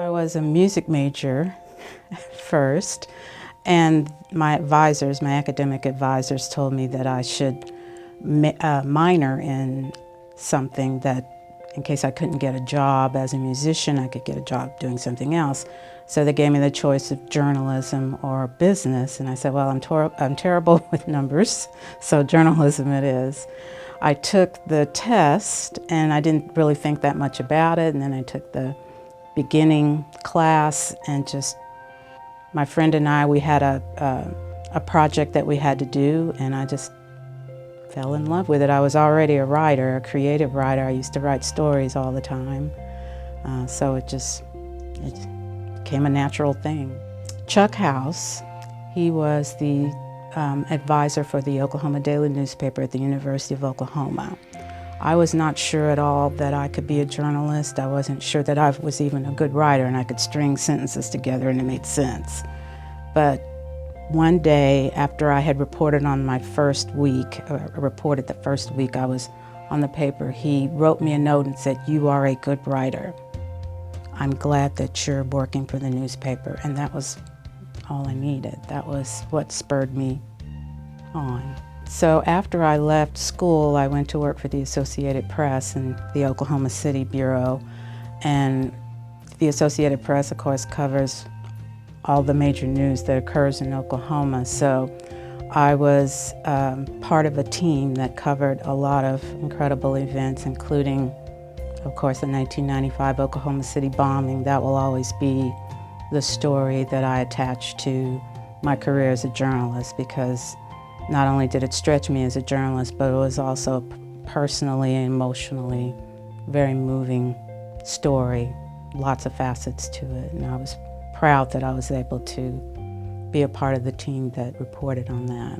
I was a music major first, and my academic advisors told me that I should minor in something that, in case I couldn't get a job as a musician, I could get a job doing something else. So they gave me the choice of journalism or business, and I said, well, I'm terrible with numbers, so journalism it is. I took the test, and I didn't really think that much about it, and then I took the beginning class, and just my friend and I, we had a project that we had to do, and I just fell in love with it. I was already a writer, a creative writer. I used to write stories all the time, so it became a natural thing. Chuck House, he was the advisor for the Oklahoma Daily newspaper at the University of Oklahoma. I was not sure at all that I could be a journalist. I wasn't sure that I was even a good writer and I could string sentences together and it made sense. But one day, after I had reported on my first week, reported the first week I was on the paper, he wrote me a note and said, "You are a good writer. I'm glad that you're working for the newspaper." And that was all I needed. That was what spurred me on. So after I left school, I went to work for the Associated Press in the Oklahoma City Bureau. And the Associated Press, of course, covers all the major news that occurs in Oklahoma. So I was part of a team that covered a lot of incredible events, including, of course, the 1995 Oklahoma City bombing. That will always be the story that I attach to my career as a journalist, because not only did it stretch me as a journalist, but it was also personally and emotionally very moving story, lots of facets to it, and I was proud that I was able to be a part of the team that reported on that.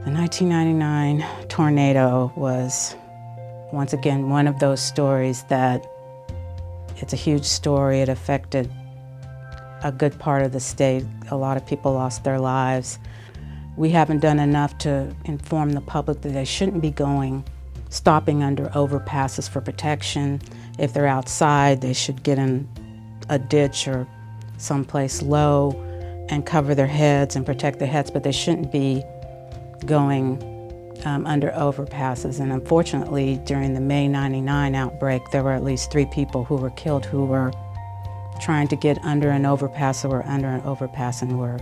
The 1999 tornado was, once again, one of those stories that it's a huge story. It affected a good part of the state. A lot of people lost their lives. We haven't done enough to inform the public that they shouldn't be stopping under overpasses for protection. If they're outside, they should get in a ditch or someplace low and cover their heads and protect their heads, but they shouldn't be going under overpasses. And unfortunately, during the May '99 outbreak, there were at least 3 people who were killed who were trying to get under an overpass or were under an overpass and were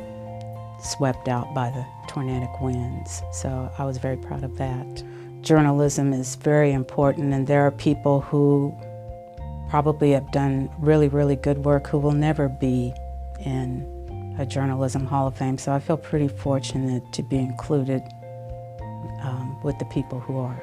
swept out by the tornadic winds. So I was very proud of that. Journalism is very important, and there are people who probably have done really, really good work who will never be in a Journalism Hall of Fame. So I feel pretty fortunate to be included with the people who are.